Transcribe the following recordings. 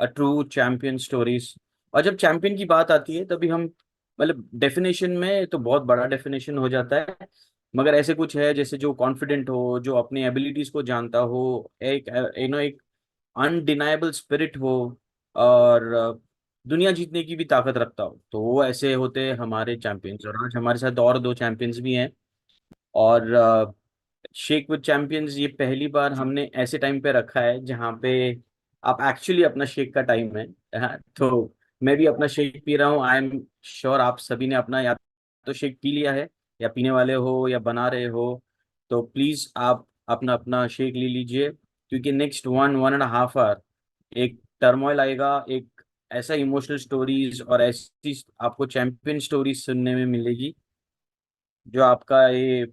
True champion stories. और जब champion की बात आती है तभी हम मतलब डेफिनेशन में तो बहुत बड़ा डेफिनेशन हो जाता है, मगर ऐसे कुछ है जैसे जो कॉन्फिडेंट हो, जो अपनी एबिलिटीज को जानता हो, एक एक अनडिनाएबल स्पिरिट हो, और दुनिया जीतने की भी ताकत रखता हो, तो वो ऐसे होते हैं हमारे चैंपियंस। और आज हमारे साथ और दो चैंपियंस भी हैं। और शेक विद चैंपियंस ये पहली बार हमने ऐसे टाइम पे रखा है जहाँ पे आप एक्चुअली अपना शेक का टाइम है। हाँ, तो मैं भी अपना शेक पी रहा हूँ। आई एम श्योर आप सभी ने अपना या तो शेक पी लिया है, या पीने वाले हो या बना रहे हो, तो प्लीज आप अपना अपना शेक ले लीजिए, क्योंकि नेक्स्ट 1-1.5 आवर एक टर्मोइल आएगा, एक ऐसा इमोशनल स्टोरीज और ऐसी आपको चैंपियन स्टोरीज सुनने में मिलेगी जो आपका ये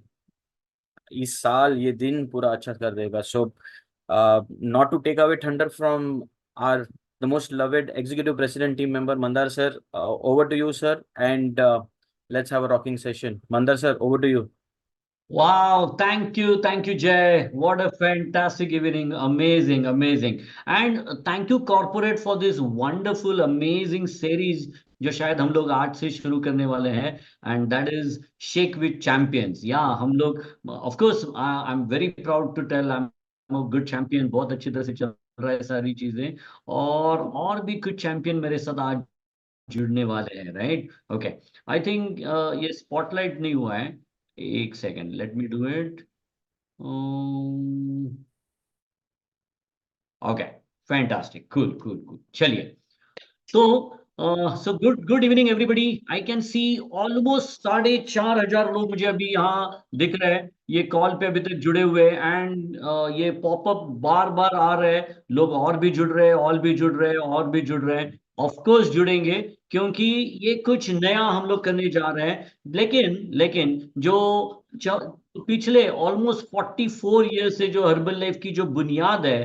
इस साल ये दिन पूरा अच्छा कर देगा। So not to take away thunder from our the most loved executive president team member Mandar sir, over to you sir, and let's have a rocking session. Mandar sir, over to you. Wow, thank you, Jay. What a fantastic evening. Amazing, amazing. And thank you, Corporate, for this wonderful, amazing series जो शायद हम लोग आज से शुरू करने वाले हैं, and that is shake with champions. या हम लोग, of course I am very proud to tell I am a good champion. बहुत अच्छी तरह से चल रहा है सारी चीजें, और भी कुछ चैंपियन मेरे साथ आज जुड़ने वाले हैं, राइट? ओके, आई थिंक ये स्पॉटलाइट नहीं हुआ है। एक second, let me do it. Okay, fantastic, cool cool cool. चलिए, तो so good good evening everybody. I can see almost 4,500 लोग मुझे अभी यहाँ दिख रहे हैं, ये कॉल पे अभी तक जुड़े हुए हैं। एंड ये पॉपअप बार बार आ रहे हैं, लोग और भी जुड़ रहे हैं, और भी जुड़ रहे हैं, और भी जुड़ रहे हैं। ऑफ कोर्स जुड़ेंगे, क्योंकि ये कुछ नया हम लोग करने जा रहे हैं। लेकिन लेकिन जो पिछले ऑलमोस्ट 44 ईयर से जो हर्बल लाइफ की जो बुनियाद है,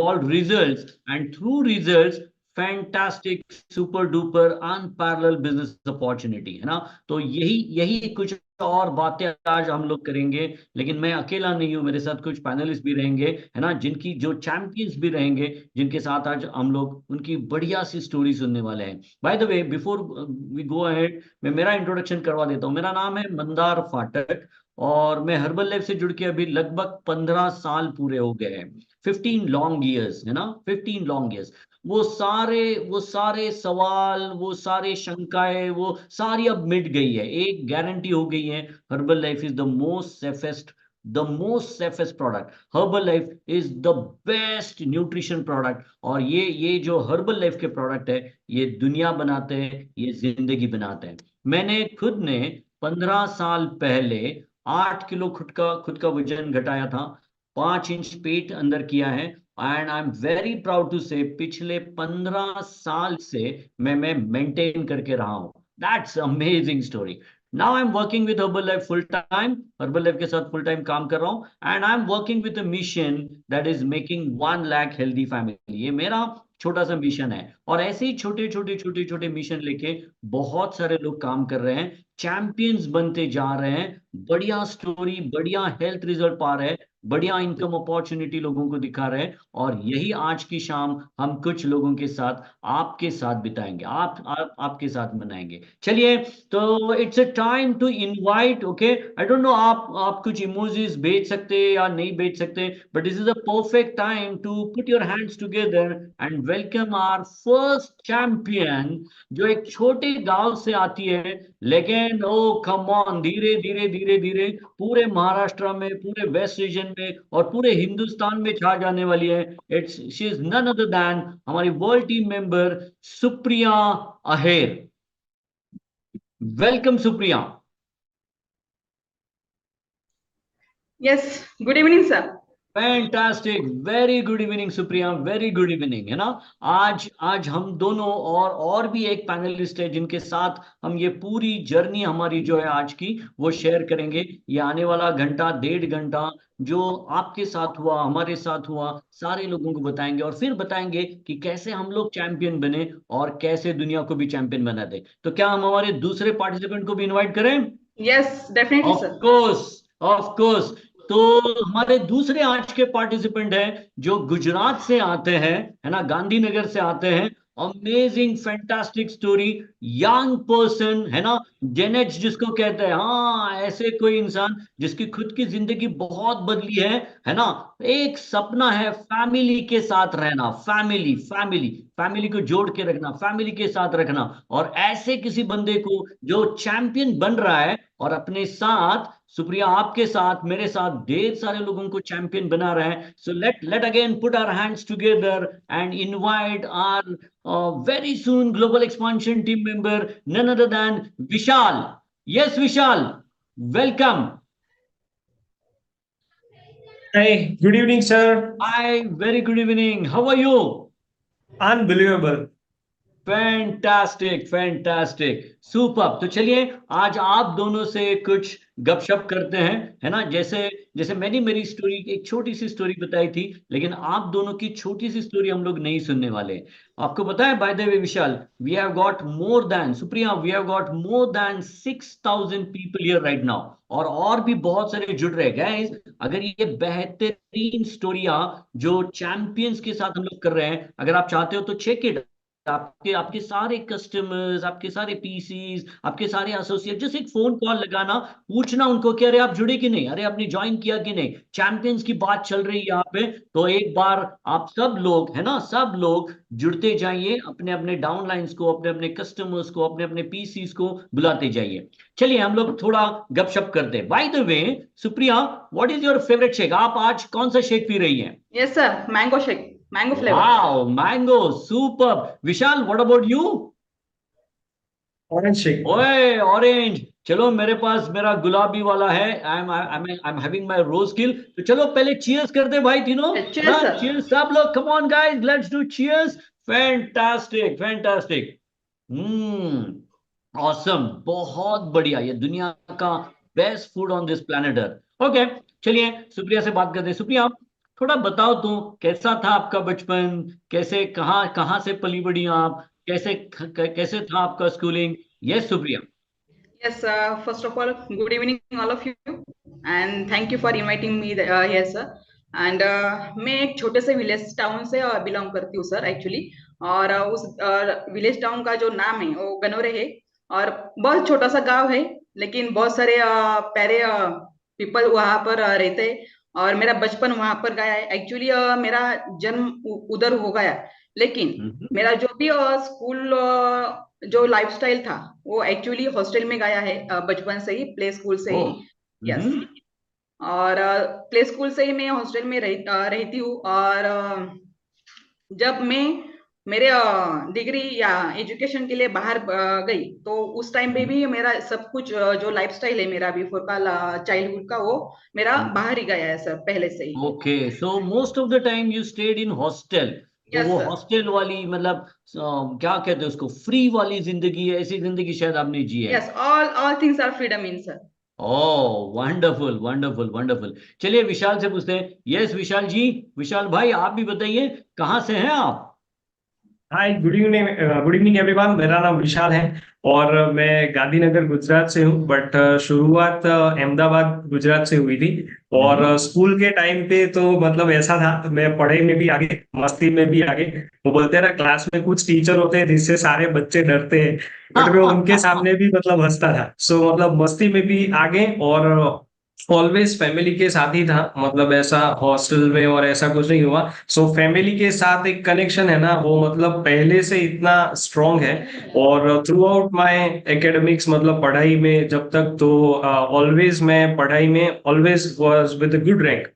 all results, and through results fantastic super duper unparalleled business opportunity है ना। तो यही यही कुछ और बातें आज हम लोग करेंगे। लेकिन मैं अकेला नहीं हूं, मेरे साथ कुछ पैनलिस्ट भी रहेंगे, है ना, जिनकी जो चैंपियंस भी रहेंगे, जिनके साथ आज हम लोग उनकी बढ़िया सी स्टोरी सुनने वाले हैं। By the way, before we go ahead, मैं मेरा इंट्रोडक्शन करवा देता हूँ। मेरा नाम है मंदार फाटक, और मैं हर्बल लाइफ से जुड़ के अभी लगभग 15 साल पूरे हो गए हैं। 15 लॉन्ग ईयर्स, है ना, 15 लॉन्ग ईयर्स। वो सारे सवाल, वो सारे शंकाएं, वो सारी अब मिट गई है। एक गारंटी हो गई है, herbal life is the most safest product. Herbal life is the best nutrition product. और ये जो हर्बल लाइफ के प्रोडक्ट है, ये दुनिया बनाते हैं, ये जिंदगी बनाते हैं। मैंने खुद ने 15 साल पहले 8 किलो खुद का वजन घटाया था, 5 इंच पेट अंदर किया है। And I am very proud to say पिछले 15 साल से मैं मेंटेन करके रहा हूं। That's amazing story. Now I am working with herbal life full time, herbal life के साथ फुल टाइम काम कर रहा हूं। And I am working with a mission that is making 1 lakh healthy family. ये मेरा छोटा सा मिशन है, और ऐसे ही छोटे छोटे छोटे छोटे मिशन लेके बहुत सारे लोग काम कर रहे हैं, चैंपियंस बनते जा रहे हैं, बढ़िया स्टोरी, बढ़िया हेल्थ रिजल्ट पा रहे हैं, बढ़िया इनकम अपॉर्चुनिटी लोगों को दिखा रहे हैं। और यही आज की शाम हम कुछ लोगों के साथ, आपके साथ बिताएंगे, आपके साथ मनाएंगे। चलिए, तो it's a time to invite. Okay, I don't know, आप कुछ इमोजीज भेज सकते हैं या नहीं भेज सकते, but this is a perfect time to put your hands together and welcome our first champion, जो एक छोटे गांव से आती है, लेकिन ओ कम ऑन, धीरे धीरे धीरे धीरे पूरे महाराष्ट्र में, पूरे वेस्ट रीजन में, और पूरे हिंदुस्तान में छा जाने वाली है। It's she is none other than हमारी world team member Supriya Aher. Welcome Supriya. Yes, good evening, sir. Fantastic, very good evening Supriya, very good evening, है ना। आज आज हम दोनों और भी एक पैनलिस्ट है, जिनके साथ हम ये पूरी जर्नी हमारी जो है आज की, वो शेयर करेंगे। ये आने वाला घंटा, 1.5 घंटा, जो आपके साथ हुआ, हमारे साथ हुआ, सारे लोगों को बताएंगे, और फिर बताएंगे कि कैसे हम लोग चैंपियन बने, और कैसे दुनिया को भी चैंपियन बना दे। तो क्या हम हमारे दूसरे पार्टिसिपेंट को भी इनवाइट करें? Yes, definitely, of sir. Course, of course. तो हमारे दूसरे आज के पार्टिसिपेंट हैं जो गुजरात से आते हैं, है ना, गांधीनगर से आते हैं। Amazing fantastic story, young person, है ना, जेनेक्स जिसको कहते हैं, हाँ, ऐसे कोई इंसान जिसकी खुद की जिंदगी बहुत बदली है ना। एक सपना है फैमिली के साथ रहना, फैमिली फैमिली फैमिली को जोड़ के रखना, फैमिली के साथ रखना, और ऐसे किसी बंदे को जो चैंपियन बन रहा है और अपने साथ, सुप्रिया, आपके साथ, मेरे साथ ढेर सारे लोगों को चैंपियन बना रहा है। So let again put our hands together and invite our very soon global expansion team member, none other than Vishal. Yes, Vishal, welcome. Hi, good evening, sir. Hi, very good evening. How are you? Unbelievable. Fantastic fantastic, super. तो चलिए आज आप दोनों से कुछ गपशप करते हैं, है ना। जैसे जैसे मैंने मेरी स्टोरी, एक छोटी सी स्टोरी बताई थी, लेकिन आप दोनों की छोटी सी स्टोरी हम लोग नहीं सुनने वाले। आपको पता है, by the way Vishal, we have got more than, Supriya, we have got more than 6,000 people here right now, और भी बहुत सारे जुड़ रहे गाइस। अगर ये बेहतरीन स्टोरियां जो चैंपियंस के साथ हम लोग कर रहे हैं, अगर आप चाहते हो तो चेक इट। आपके आपके सारे कस्टमर्स, आपके सारे पीसीज, आपके सारे एसोसिएट, जस्ट एक फोन कॉल लगाना, पूछना उनको कि अरे आप जुड़े कि नहीं, अरे आपने ज्वाइन किया कि नहीं, चैंपियंस की बात चल रही है यहाँ पे। तो एक बार आप सब लोग, है ना, सब लोग जुड़ते जाइए, अपने अपने डाउनलाइंस को, अपने अपने कस्टमर्स को, अपने अपने पीसीज को बुलाते जाइए। चलिए हम लोग थोड़ा गपशप करते हैं। By the way, Supriya, what is your favourite shake? आप आज कौन सा शेक पी रही हैं? Yes, sir. Mango shake, mango flavor. Wow, mango, super. Vishal, what about you? Orange shake. ओए ऑरेंज, चलो मेरे पास मेरा गुलाबी वाला है, आई एम हैविंग माय रोज किल। तो चलो पहले चीयर्स कर दे भाई तीनों, Cheers, ना, sir. चीयर्स सब लोग, come on guys, let's do cheers. Fantastic fantastic. Awesome, बहुत बढ़िया, ये दुनिया का best food on this planet earth. Okay, चलिए सुप्रिया से बात करते हैं। सुप्रिया, थोड़ा बताओ तो, कैसा था आपका बचपन, कैसे, कहाँ कहाँ से पली बड़ी आप, कैसे था आपका schooling? Yes Supriya. Yes, first of all, good evening, all of you, and thank you for inviting me here, sir. And मैं एक छोटे से विलेज टाउन से बिलोंग करती हूँ सर, एक्चुअली। और उस विलेज टाउन का जो नाम है वो गनोरे है। और बहुत छोटा सा गांव है, लेकिन बहुत सारे प्यारे पीपल वहाँ पर रहते हैं। और मेरा बचपन वहाँ पर गया है। एक्चुअली मेरा जन्म उधर हो गया, लेकिन मेरा जो भी स्कूल जो लाइफस्टाइल था वो एक्चुअली हॉस्टल में गया है, बचपन से ही, प्ले स्कूल से ही। यस। और प्ले स्कूल से ही मैं हॉस्टल में रहती हूँ। और जब मैं मेरे डिग्री या एजुकेशन के लिए बाहर गई, तो उस टाइम पे भी मेरा सब कुछ जो लाइफस्टाइल है मेरा बिफोर का चाइल्डहुड का, वो मेरा बाहर ही गया है सर, पहले से ही। Okay, so most of the time you stayed in hostel. तो यस वो सर। हॉस्टल वाली, मतलब क्या कहते हैं उसको, फ्री वाली जिंदगी है, ऐसी जिंदगी शायद आपने जी है। Yes, all things are freedom in sir. Oh wonderful wonderful wonderful. चलिए विशाल से पूछते हैं। यस विशाल जी, विशाल भाई आप भी बताइए, कहाँ से हैं आप? हाय, गुड इवनिंग एवरीवन। मेरा नाम विशाल है और मैं गांधीनगर गुजरात से हूँ। बट शुरुआत अहमदाबाद गुजरात से हुई थी। और स्कूल के टाइम पे तो मतलब ऐसा था, मैं पढ़ाई में भी आगे, मस्ती में भी आगे। वो बोलते रहा, क्लास में कुछ टीचर होते हैं जिससे सारे बच्चे डरते हैं, बट मैं उनके सामने भी मतलब हंसता था। सो मतलब मस्ती में भी आगे, और ऑलवेज फैमिली के साथ ही था। मतलब ऐसा हॉस्टल में और ऐसा कुछ नहीं हुआ। सो फैमिली के साथ एक कनेक्शन है ना, वो मतलब पहले से इतना स्ट्रांग है। और थ्रू आउट माई एकेडमिक्स, मतलब पढ़ाई में जब तक, तो ऑलवेज मैं पढ़ाई में always was with good rank.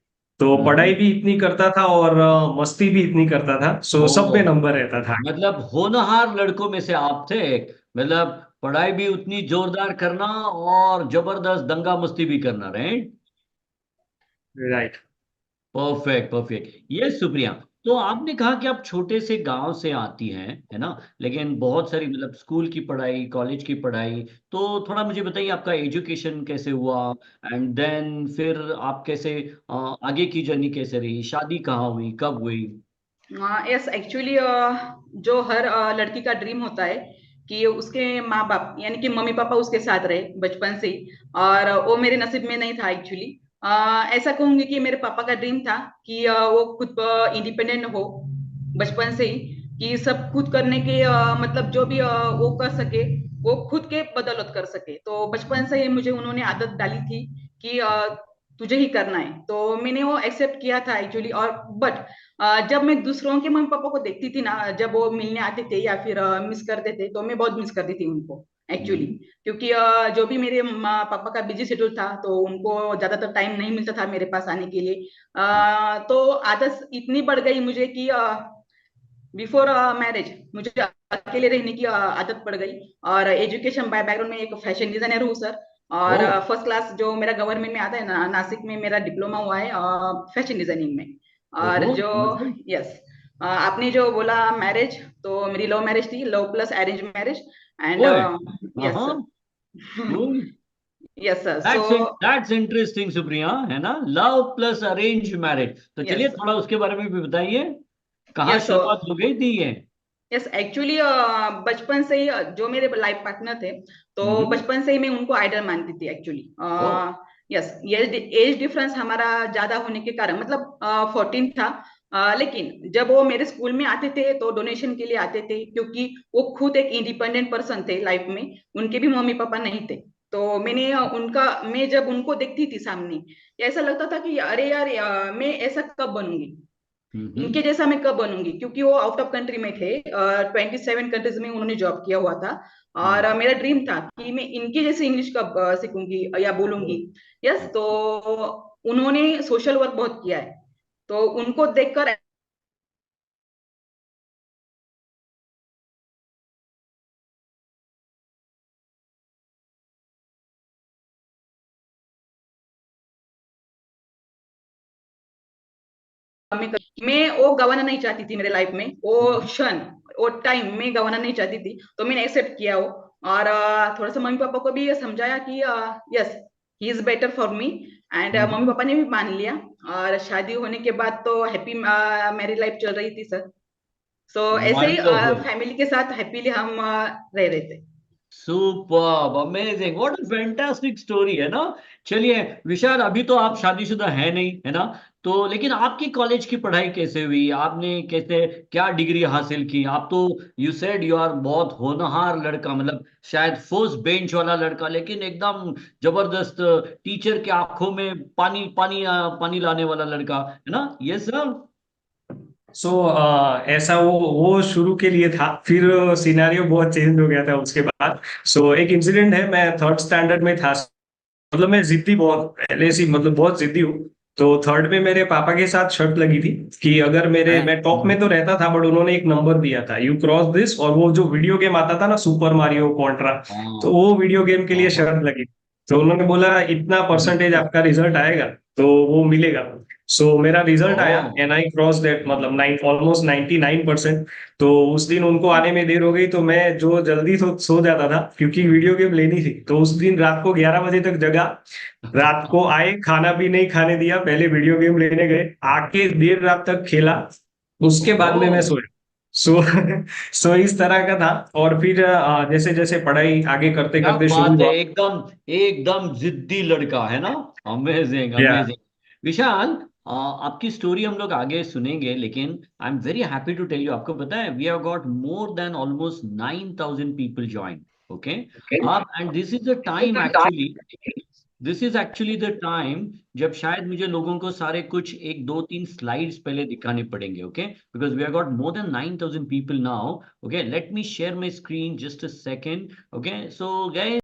तो पढ़ाई भी इतनी करता था और मस्ती भी इतनी करता था। सो सब में नंबर रहता था। मतलब होनहार लड़कों में से आप थे एक, मतलब पढ़ाई भी उतनी जोरदार करना और जबरदस्त दंगा मस्ती भी करना, राइट? राइट। Perfect perfect. ये सुप्रिया, तो आपने कहा कि आप छोटे से गांव से आती हैं, है ना, लेकिन बहुत सारी, मतलब स्कूल की पढ़ाई, कॉलेज की पढ़ाई, तो थोड़ा मुझे बताइए आपका एजुकेशन कैसे हुआ, एंड देन फिर आप कैसे आगे की जर्नी कैसे रही, शादी कहाँ हुई, कब हुई? यस, एक्चुअली जो हर लड़की का ड्रीम होता है कि उसके माँ बाप यानी कि मम्मी पापा उसके साथ रहे बचपन से ही। और वो मेरे नसीब में नहीं था एक्चुअली। ऐसा कहूंगी कि मेरे पापा का ड्रीम था कि वो खुद इंडिपेंडेंट हो बचपन से ही, कि सब खुद करने के मतलब जो भी वो कर सके वो खुद के बदौलत कर सके। तो बचपन से ही मुझे उन्होंने आदत डाली थी कि तुझे ही करना है, तो मैंने वो एक्सेप्ट किया था एक्चुअली। और बट जब मैं दूसरों के मम्मी पापा को देखती थी ना, जब वो मिलने आते थे या फिर मिस करते थे, तो मैं बहुत मिस करती थी उनको एक्चुअली। क्योंकि जो भी मेरे पापा का बिजी शेड्यूल था, तो उनको ज्यादातर टाइम नहीं मिलता था मेरे पास आने के लिए। तो आदत इतनी बढ़ गई मुझे कि बिफोर मैरिज मुझे अकेले रहने की आदत पड़ गई। और एजुकेशन बाय बैकग्राउंड में एक फैशन डिजाइनर हूँ सर। और ओ फर्स्ट क्लास जो मेरा गवर्नमेंट में आता है ना, नासिक में मेरा डिप्लोमा हुआ है फैशन डिजाइनिंग में। और ओहो जो मतलब यस, आपने जो बोला मैरिज, तो मेरी लव मैरिज थी, love plus arrange marriage. And ओए यस हाँ sir. cool. Yes sir. So that's interesting Supriya, है ना, लव प्लस अरेंज मैरिज। तो चलिए यस, थोड़ा उसके बारे में भी बताइए, कहाँ यस। शुरुआत हो गई थी ये। यस एक्चुअली बचपन से ही जो मेरे लाइफ पार्टनर थे, तो हम्म। बचपन से ही मैं उनको आइडल मानती थी एक्चुअली। ओ यस, ये एज डिफरेंस हमारा ज्यादा होने के कारण, मतलब 14 था। लेकिन जब वो मेरे स्कूल में आते थे तो डोनेशन के लिए आते थे, क्योंकि वो खुद एक इंडिपेंडेंट पर्सन थे लाइफ में। उनके भी मम्मी पापा नहीं थे। तो मैं जब उनको देखती थी सामने, ऐसा लगता था कि अरे यार, मैं ऐसा कब बनूंगी, हम्म। इनके जैसा मैं कब बनूंगी। क्योंकि वो आउट ऑफ कंट्री में थे, 27 कंट्रीज में उन्होंने जॉब किया हुआ था। और हम्म। मेरा ड्रीम था कि मैं इनके जैसे इंग्लिश कब सीखूंगी या बोलूंगी। यस, तो उन्होंने सोशल वर्क बहुत किया है, तो उनको देखकर मैं वो गंवाना नहीं चाहती थी मेरे लाइफ में, वो क्षण, वो टाइम मैं गंवाना नहीं चाहती थी। तो मैंने एक्सेप्ट किया वो। और थोड़ा सा मम्मी पापा को भी ये समझाया कि yes, he is better for me. And mummy papa ने भी मान लिया। और शादी होने के बाद तो हैप्पी मैरिड लाइफ चल रही थी सर। सो ऐसे ही वंडरफुल, फैमिली के साथ हैप्पीली हम रह रहे थे। Superb, amazing, what a fantastic story, है ना। चलिए विशाल, अभी तो आप शादीशुदा है नहीं, है ना, तो लेकिन आपकी कॉलेज की पढ़ाई कैसे हुई, आपने कैसे, क्या डिग्री हासिल की। आप तो यू सेड यू आर बहुत होनहार लड़का, मतलब शायद फर्स्ट बेंच वाला लड़का, लेकिन एकदम जबरदस्त, टीचर के आंखों में पानी पानी पानी लाने वाला लड़का, है ना। Yes sir. सो ऐसा वो शुरू के लिए था, फिर सिनेरियो बहुत चेंज हो गया था उसके बाद। सो एक इंसिडेंट है, मैं थर्ड स्टैंडर्ड में था। मतलब मैं जिद्दी बहुत पहले से, मतलब बहुत जिद्दी हूँ। तो थर्ड में मेरे पापा के साथ शर्त लगी थी कि अगर मैं टॉप में तो रहता था, बट उन्होंने एक नंबर दिया था, यू क्रॉस दिस, और वो जो वीडियो गेम आता था ना, सुपर मारियो कॉन्ट्रा, तो हाँ वो वीडियो गेम के लिए हाँ हाँ। शर्त लगी। तो उन्होंने बोला इतना परसेंटेज आपका रिजल्ट आएगा तो वो मिलेगा। सो मेरा रिजल्ट आया oh and I cross that, मतलब नाइन, ऑलमोस्ट 99%। तो उस दिन उनको आने में देर हो गई, तो मैं जो जल्दी सो जाता था क्योंकि वीडियो गेम लेनी थी, तो उस दिन रात को 11 बजे तक जगा। रात को आए, खाना भी नहीं खाने दिया, पहले वीडियो गेम लेने गए, आके देर रात तक खेला, उसके बाद में मैं ओहो, सोया। सो सो इस तरह का था। और फिर जैसे जैसे पढ़ाई आगे करते क्या करते शुरू बात है, हुआ। एकदम एकदम जिद्दी लड़का, है ना। अमेजिंग या अमेजिंग। विशाल, आपकी स्टोरी हम लोग आगे सुनेंगे, लेकिन I am very happy to tell you, आपको पता है we have got more than almost 9,000 people join. Okay, आप, and this is the time actually, this is actually the time जब शायद मुझे लोगों को सारे कुछ एक दो तीन स्लाइड्स पहले दिखाने पड़ेंगे। Okay, because we have got more than 9,000 people now. Okay, let me share my screen just a second. Okay, so guys,